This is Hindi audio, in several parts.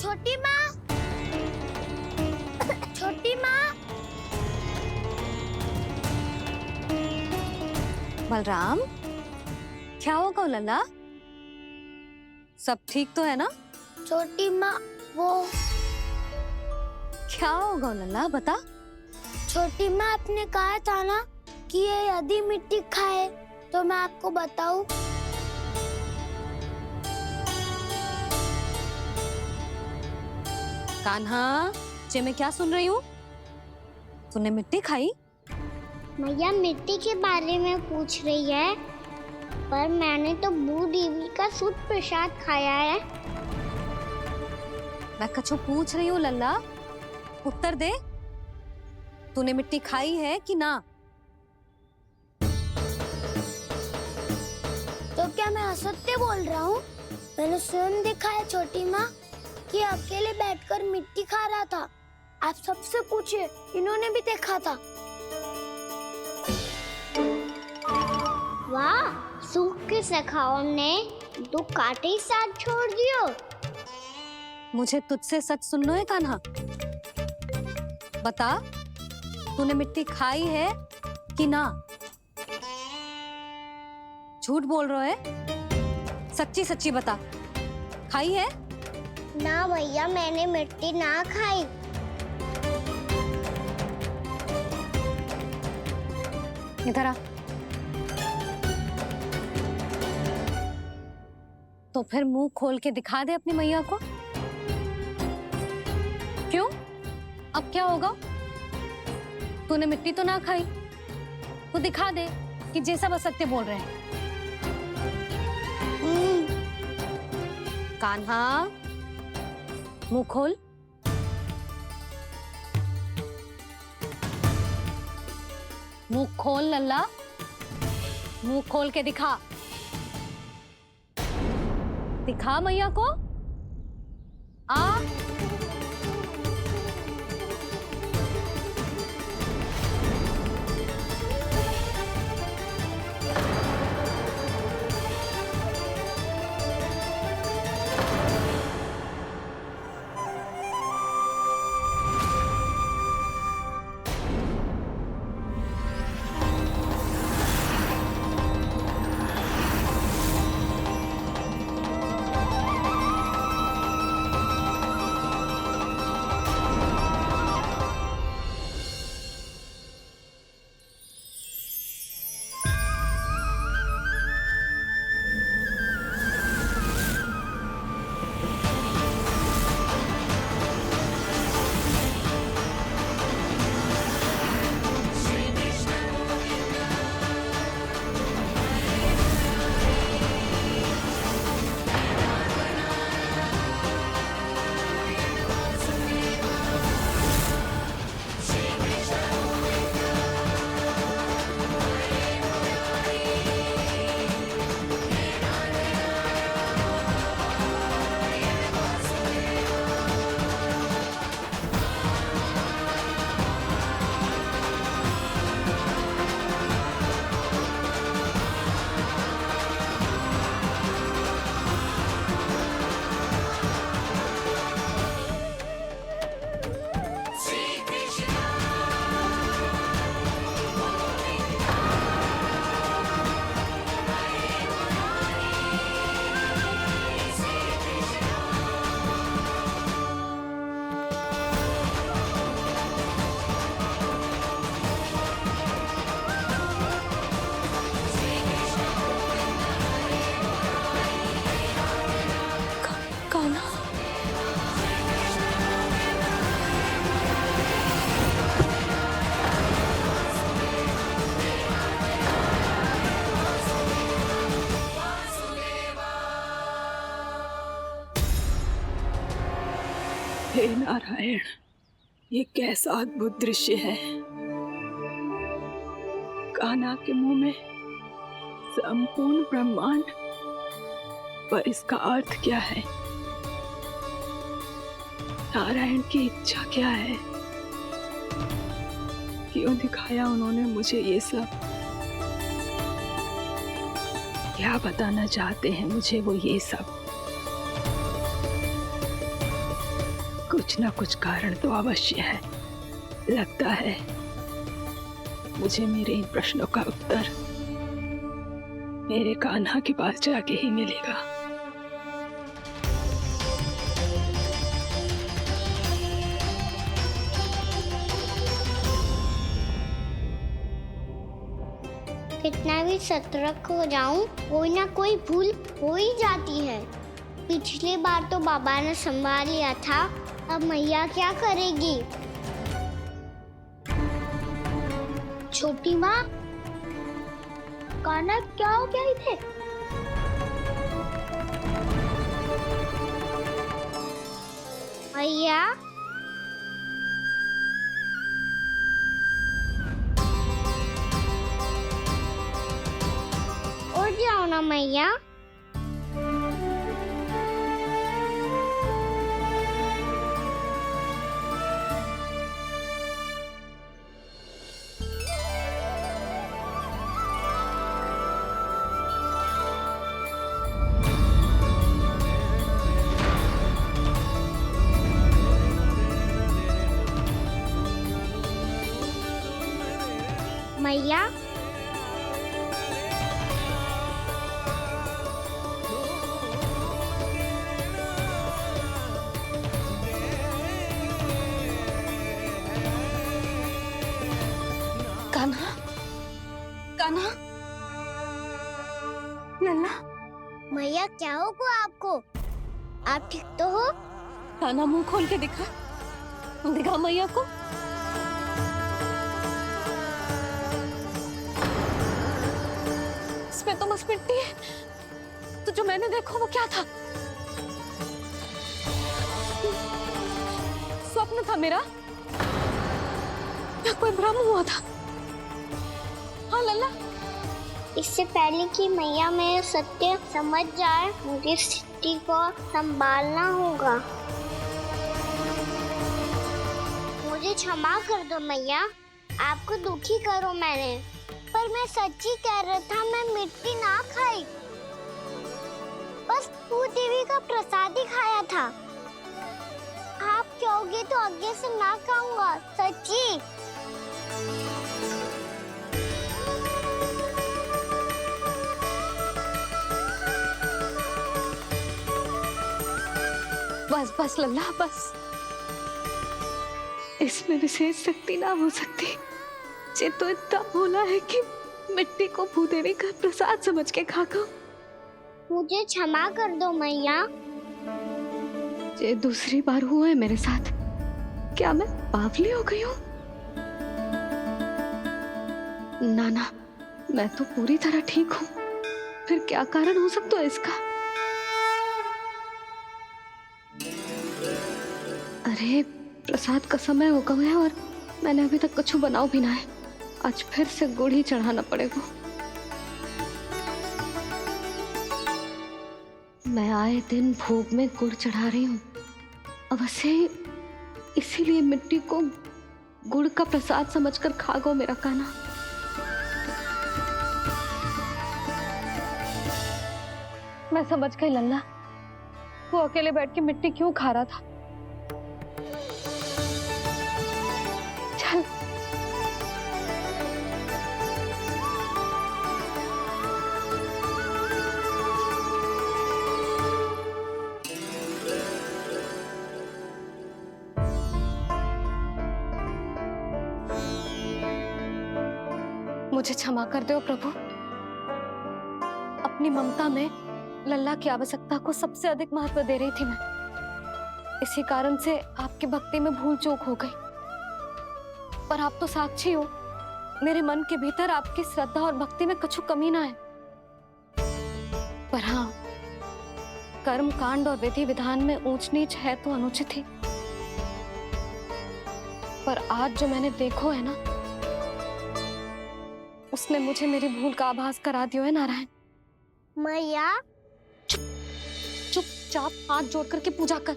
छोटी माँ, छोटी माँ। बलराम, क्या होगा लल्ला? सब ठीक तो है ना? छोटी माँ, वो क्या होगा लल्ला, बता। छोटी माँ, आपने कहा था ना कि ये यदि मिट्टी खाए तो मैं आपको बताऊं। कान्हा, जे मैं क्या सुन रही हूँ? तूने मिट्टी खाई? मैया मिट्टी के बारे में पूछ रही है, पर मैंने तो भू देवी का शुद्ध प्रसाद खाया है। मैं कछु पूछ रही हूँ लल्ला, उत्तर दे। तूने मिट्टी खाई है कि ना? तो क्या मैं असत्य बोल रहा हूँ? मैंने स्वयं देखा है छोटी माँ कि अकेले बैठकर मिट्टी खा रहा था। आप सबसे पूछिए, इन्होंने भी देखा था। वाह, सूख के सखाओ ने दो कांटे ही साथ छोड़ दियो। मुझे तुझसे सच सुनना है कान्हा। बता, तूने मिट्टी खाई है कि ना? झूठ बोल रहा है, सच्ची सच्ची बता, खाई है? ना भैया, मैंने मिट्टी ना खाई। इधर आ। तो फिर मुंह खोल के दिखा दे अपनी मैया को। क्यों? अब क्या होगा? तूने मिट्टी तो ना खाई, तो दिखा दे कि जैसा बस सत्य बोल रहे हैं। कान्हा, मुंह खोल। मुंह खोल लल्ला, मुंह खोल के दिखा। दिखा मैया को। आ हे नारायण, ये कैसा अद्भुत दृश्य है। कान्हा के मुंह में संपूर्ण ब्रह्मांड, पर इसका अर्थ क्या है? नारायण की इच्छा क्या है? क्यों दिखाया उन्होंने मुझे ये सब? क्या बताना चाहते हैं मुझे वो ये सब? कुछ ना कुछ कारण तो अवश्य है। लगता है मुझे मेरे इन प्रश्नों का उत्तर मेरे कान्हा के पास जाके ही मिलेगा। कितना भी सतर्क हो जाऊं, कोई ना कोई भूल हो ही जाती है। पिछली बार तो बाबा ने संभाल लिया था, अब मैया क्या करेगी? छोटी माँ, कान्हा क्या हो गया इधर? मैया, उठ जाओ ना मैया। मैया, कान्हा, कान्हा, लल्ला, मैया क्या होगा आपको? आप ठीक तो हो? कान्हा मुंह खोल के दिखा, दिखा मैया को। इसमें तो बस मिट्टी है, तो जो मैंने देखा वो क्या था? स्वप्न था मेरा या कोई भ्रम हुआ था? हाँ लल्ला, इससे पहले कि मैया मेरे सत्य समझ जाए, मुझे स्थिति को संभालना होगा। मुझे क्षमा कर दो मैया, आपको दुखी करो मैंने, पर मैं सच्ची कह रहा था, मैं मिट्टी ना खाई, बस भू देवी का प्रसाद ही खाया था। आप कहोगे तो आगे से ना खाऊंगा, सच्ची। बस बस लल्ला बस, इसमें विशेष शक्ति ना हो सकती। ये तो इतना भोला है कि मिट्टी को भूदेवी का प्रसाद समझ के खागा। मुझे क्षमा कर दो मैया। ये दूसरी बार हुआ है मेरे साथ। क्या मैं बावली हो गई हूँ? ना ना, मैं तो पूरी तरह ठीक हूँ। फिर क्या कारण हो सकता है इसका? अरे प्रसाद का समय हो गया है और मैंने अभी तक कुछ बनाओ भी ना है। आज फिर से गुड़ ही चढ़ाना पड़ेगा। मैं आए दिन भोग में गुड़ चढ़ा रही हूँ, अवश्य इसीलिए मिट्टी को गुड़ का प्रसाद समझकर खा गो मेरा कान्हा। मैं समझ गई लल्ला, वो अकेले बैठ के मिट्टी क्यों खा रहा था। चल मुझे क्षमा कर दो प्रभु। अपनी ममता में लल्ला की आवश्यकता को सबसे अधिक महत्व दे रही थी मैं। इसी कारण से आपकी भक्ति में भूल चूक हो गई। पर आप तो साक्षी हो, मेरे मन के भीतर आपकी श्रद्धा और भक्ति में कुछ कमी ना है। पर हाँ, कर्म कांड और विधि विधान में ऊंच नीच है तो अनुचित ही। पर आज जो मैंने देखो है ना, उसने मुझे मेरी भूल का आभास करा दिया है नारायण। मैया, चुपचाप हाथ जोड़ करके पूजा कर।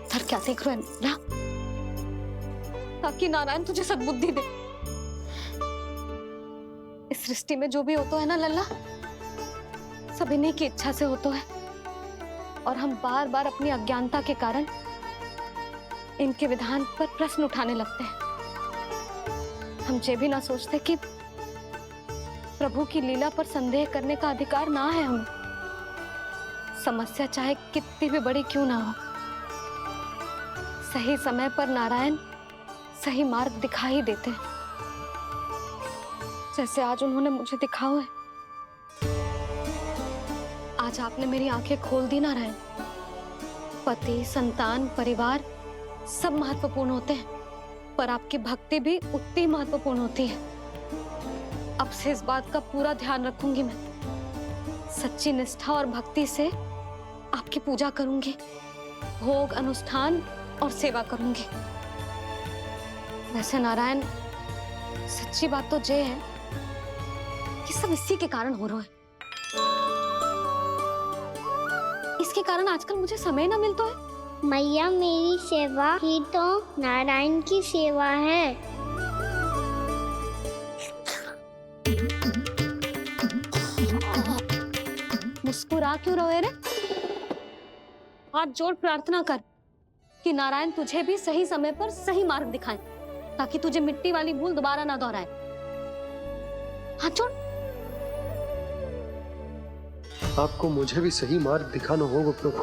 सर क्या देख रहे हैं ना? ताकि नारायण तुझे सद्बुद्धि दे। इस सृष्टि में जो भी होता है ना लल्ला, सब इन्हीं की इच्छा से होता है। और हम बार बार अपनी अज्ञानता के कारण इनके विधान पर प्रश्न उठाने लगते हैं। हम ये भी ना सोचते कि प्रभु की लीला पर संदेह करने का अधिकार ना है हमें। समस्या चाहे कितनी भी बड़ी क्यों ना हो, सही समय पर नारायण सही मार्ग दिखा ही देते हैं, जैसे आज उन्होंने मुझे दिखाओ है। आज आपने मेरी आंखें खोल दी नारायण। पति, संतान, परिवार सब महत्वपूर्ण होते हैं, पर आपकी भक्ति भी उतनी महत्वपूर्ण होती है। अब से इस बात का पूरा ध्यान रखूंगी मैं। सच्ची निष्ठा और भक्ति से आपकी पूजा करूंगी, भोग, अनुष्ठान और सेवा करूंगी। वैसे नारायण, सच्ची बात तो ये है कि सब इसी के कारण हो रहा है। इसके कारण आजकल मुझे समय ना मिलता है। मैया, मेरी सेवा ही तो नारायण की सेवा है। मुस्कुरा क्यों रहे रे? हाथ जोड़ प्रार्थना कर कि नारायण तुझे भी सही समय पर सही मार्ग दिखाएं, ताकि तुझे मिट्टी वाली भूल दोबारा ना दोहराए। हाथ जोड़। आपको मुझे भी सही मार्ग दिखाना होगा प्रभु।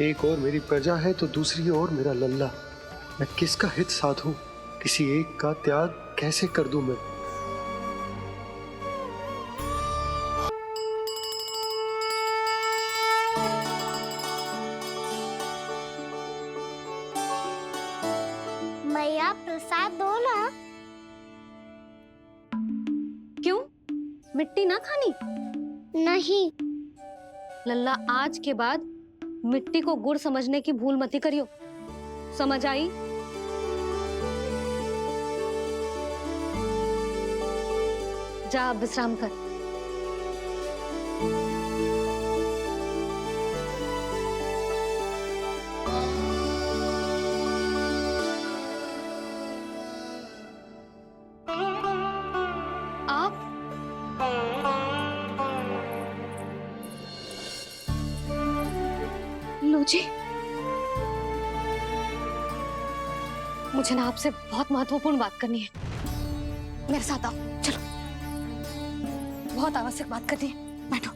एक और मेरी प्रजा है तो दूसरी ओर मेरा लल्ला। मैं किसका हित साधूं? किसी एक का त्याग कैसे कर दूं मैं? मैया, प्रसाद दो ना। क्यों? मिट्टी ना खानी? नहीं। लल्ला, आज के बाद मिट्टी को गुड़ समझने की भूल मत करियो। समझ आई? जा अब विश्राम कर। आप लो जी, मुझे ना आपसे बहुत महत्वपूर्ण बात करनी है। मेरे साथ आओ, चलो। बहुत आवश्यक बात करनी है। बैठो,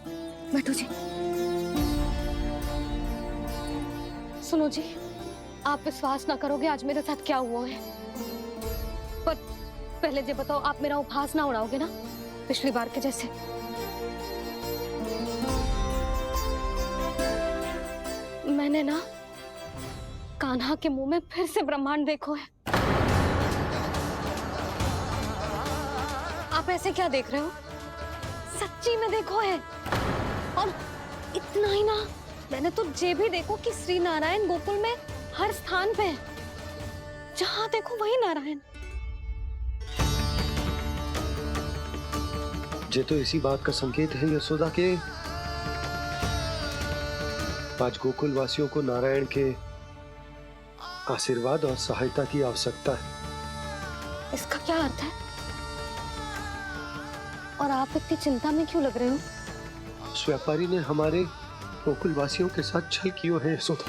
बैठो जी। सुनो जी, आप विश्वास ना करोगे आज मेरे साथ क्या हुआ है। पर पहले ये बताओ, आप मेरा उपहास ना उड़ाओगे ना, पिछली बार के जैसे? मैंने ना कान्हा के मुंह में फिर से ब्रह्मांड देखो है। आप ऐसे क्या देख रहे हो? सच्ची में देखो है। और इतना ही ना, मैंने तो ये भी देखो कि श्री नारायण गोकुल में हर स्थान पे है। जहां देखो वही नारायण। ये तो इसी बात का संकेत है यशोदा के आज गोकुल वासियों को नारायण के आशीर्वाद और सहायता की आवश्यकता है। इसका क्या अर्थ है? और आप इतनी चिंता में क्यों लग रहे हो? उस व्यापारी ने हमारे गोकुल वासियों के साथ छल किया है यशोदा।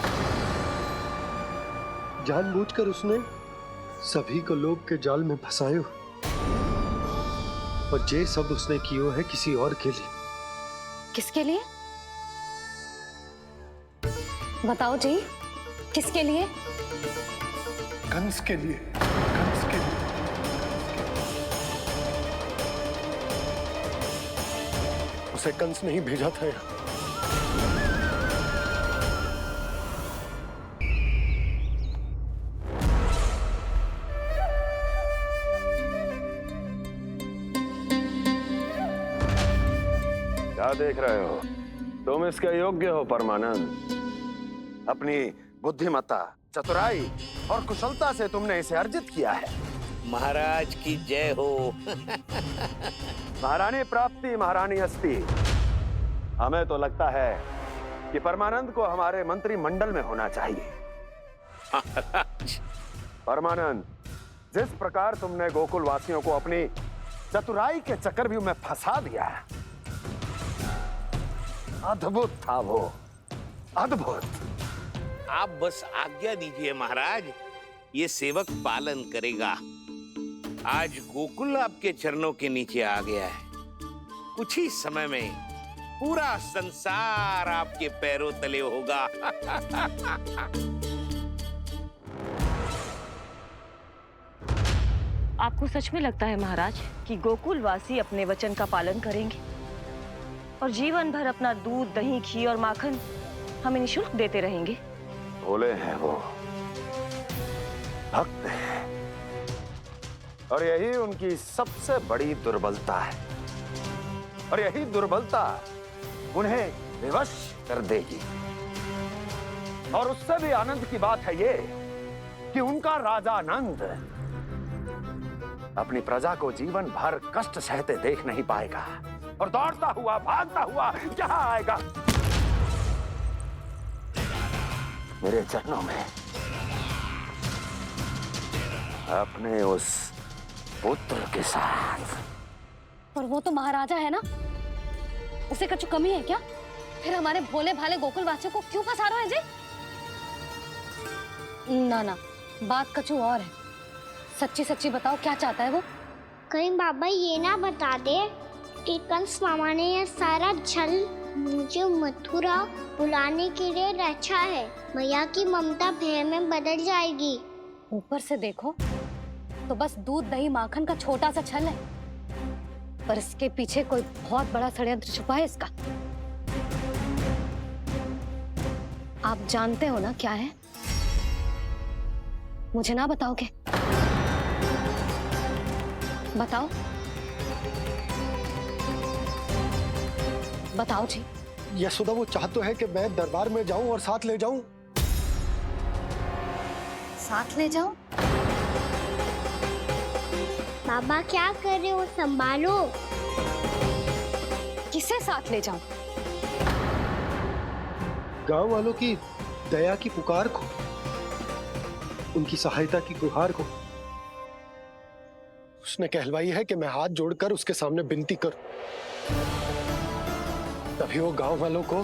जानबूझकर उसने सभी को लोभ के जाल में फंसायो, और ये सब उसने किया है किसी और के लिए। किसके लिए? बताओ जी, किसके लिए? कंस के लिए। कंस के लिए। उसे कंस नहीं भेजा था यहाँ। क्या देख रहे हो? तुम इसके योग्य हो परमानंद। अपनी बुद्धिमत्ता, चतुराई और कुशलता से तुमने इसे अर्जित किया है। महाराज की जय हो। महारानी प्राप्ति महारानी अस्ति। हमें तो लगता है कि परमानंद को हमारे मंत्रिमंडल में होना चाहिए। परमानंद, जिस प्रकार तुमने गोकुल वासियों को अपनी चतुराई के चक्रव्यूह में फंसा दिया है, अद्भुत था वो। अद्भुत। आप बस आज्ञा दीजिए महाराज, ये सेवक पालन करेगा। आज गोकुल आपके चरणों के नीचे आ गया है। कुछ ही समय में पूरा संसार आपके पैरों तले होगा। आपको सच में लगता है महाराज कि गोकुलवासी अपने वचन का पालन करेंगे और जीवन भर अपना दूध, दही, घी और माखन हमें निःशुल्क देते रहेंगे? भोले हैं वो, भक्त हैं, और यही उनकी सबसे बड़ी दुर्बलता है। और यही दुर्बलता उन्हें विवश कर देगी। और उससे भी आनंद की बात है ये कि उनका राजा नंद अपनी प्रजा को जीवन भर कष्ट सहते देख नहीं पाएगा और दौड़ता हुआ, भागता हुआ यहाँ आएगा मेरे चरणों में, अपने उस पुत्र के साथ। पर वो तो महाराजा है ना, उसे कुछ कमी है क्या? फिर हमारे भोले भाले गोकुल वासियों को क्यों फंसा रहे हैं जी? ना ना, बात कछु और है। सच्ची सच्ची बताओ, क्या चाहता है वो? कहीं बाबा ये ना बता दे कि कंस मामा ने यह सारा छल मुझे मथुरा बुलाने के लिए रचा है। मैया की ममता भय में बदल जाएगी। ऊपर से देखो तो बस दूध, दही, माखन का छोटा सा छल है, पर इसके पीछे कोई बहुत बड़ा षड्यंत्र छुपा है इसका। आप जानते हो ना क्या है? मुझे ना बताओगे? बताओ बताओ जी। यशोदा, वो चाह तो है कि मैं दरबार में जाऊं और साथ ले जाऊं। साथ ले जाऊं? बाबा क्या कर रहे हो, संभालो। किसे साथ ले जाऊं? गांव वालों की दया की पुकार को, उनकी सहायता की गुहार को। उसने कहलवाई है कि मैं हाथ जोड़कर उसके सामने विनती करूं, तभी वो गांव वालों को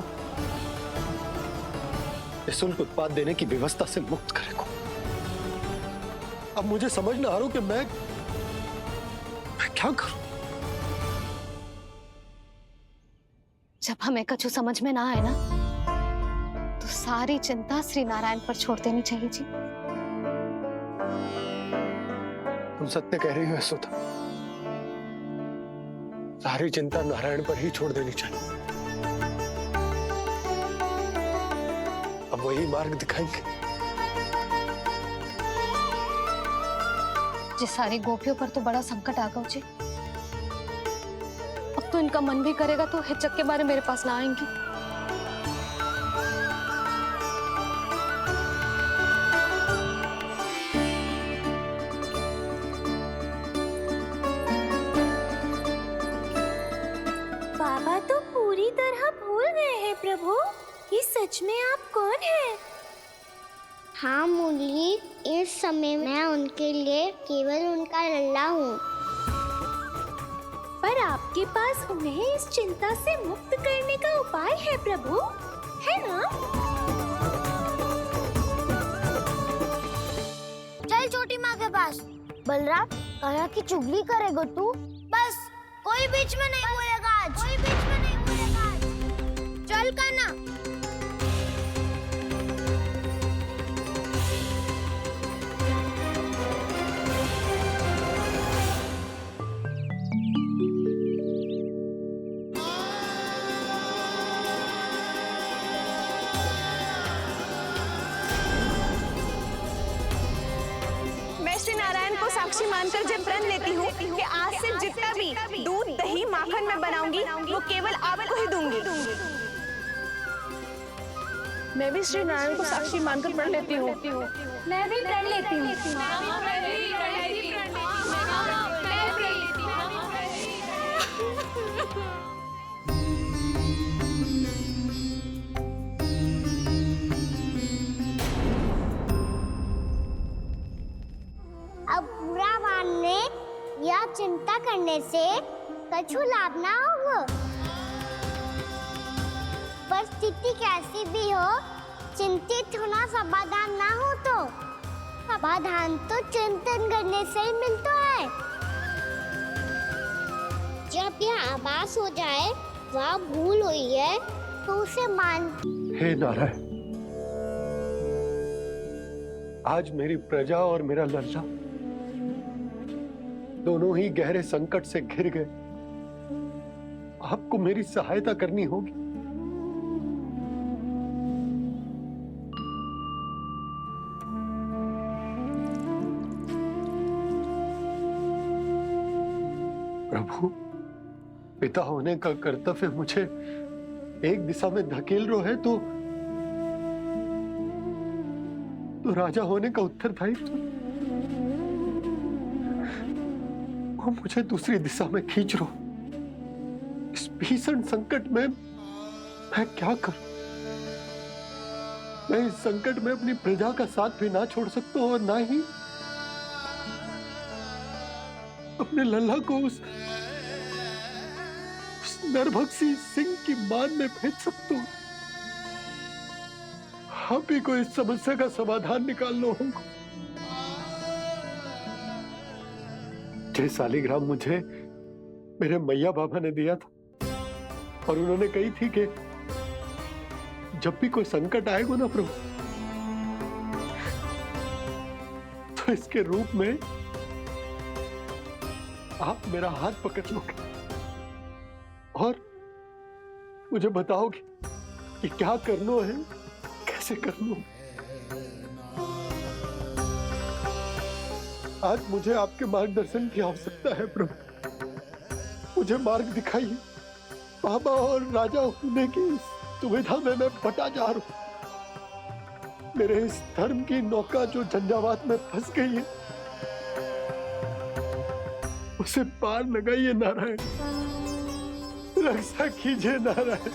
निःशुल्क उत्पाद देने की व्यवस्था से मुक्त करेगा। अब मुझे समझ ना आ रहा कि मैं क्या करूं। जब हमें कछु समझ में ना आए ना, तो सारी चिंता श्री नारायण पर छोड़ देनी चाहिए जी। तुम सत्य कह रही हो यशोदा, सारी चिंता नारायण पर ही छोड़ देनी चाहिए। अब वही मार्ग दिखाएंगे। जिस सारी गोपियों पर तो बड़ा संकट आ गया जी। अब तो इनका मन भी करेगा तो हिचक के बारे मेरे पास ना आएंगी। बाबा तो पूरी तरह भूल गए हैं प्रभु, ये सच में आप कौन हैं? हाँ मुरली, इस समय मैं उनके लिए केवल उनका लल्ला हूँ। पर आपके पास उन्हें इस चिंता से मुक्त करने का उपाय है प्रभु, है ना? चल छोटी माँ के पास। बलराम, कान्हा की चुगली करेगा तू? बस, कोई बीच में नहीं बोलेगा आज। कोई बीच में नहीं बोलेगा आज। चल कान्हा। श्री नारायण को साक्षी मानकर जब प्रण लेती हूँ कि आज से जितना भी दूध, दही, माखन मैं बनाऊंगी वो केवल आपको ही दूंगी। मैं भी श्री नारायण को साक्षी मानकर प्रण लेती हूँ। मैं भी प्रण लेती हूँ। अब बुरा मानने या चिंता करने से कछु लाभ ना होगा। बस स्थिति कैसी भी हो, चिंतित होना समाधान ना हो तो समाधान तो चिंतन करने से ही मिलता है। जब यह आभास हो जाए वह भूल हुई है तो उसे मान। हे नारायण, आज मेरी प्रजा और मेरा लल्ला दोनों ही गहरे संकट से घिर गए। आपको मेरी सहायता करनी होगी। प्रभु, पिता होने का कर्तव्य मुझे एक दिशा में धकेल रहे है तो राजा होने का उत्तरदायित्व वो मुझे दूसरी दिशा में खींच रो। इस भीषण संकट में मैं क्या करूं? मैं इस संकट में अपनी प्रजा का साथ भी ना छोड़ सकता हूं और ना ही अपने लल्ला को उस नरभक्षी सिंह की मान में भेज सकता हूं। आप ही को इस समस्या का समाधान निकालना होगा। जय शालिग्राम मुझे मेरे मैया बाबा ने दिया था और उन्होंने कही थी कि जब भी कोई संकट आएगा ना प्रभु, तो इसके रूप में आप मेरा हाथ पकड़ लोगे और मुझे बताओगे कि क्या करना है, कैसे करना है। आज मुझे आपके मार्गदर्शन की आवश्यकता है प्रभु। मुझे मार्ग दिखाइए। बाबा और राजा होने की दुविधा में मैं बटा जा रहा हूं। मेरे इस धर्म की नौका जो झंझावात में फंस गई है, उसे पार लगाइए नारायण। रक्षा कीजिए नारायण।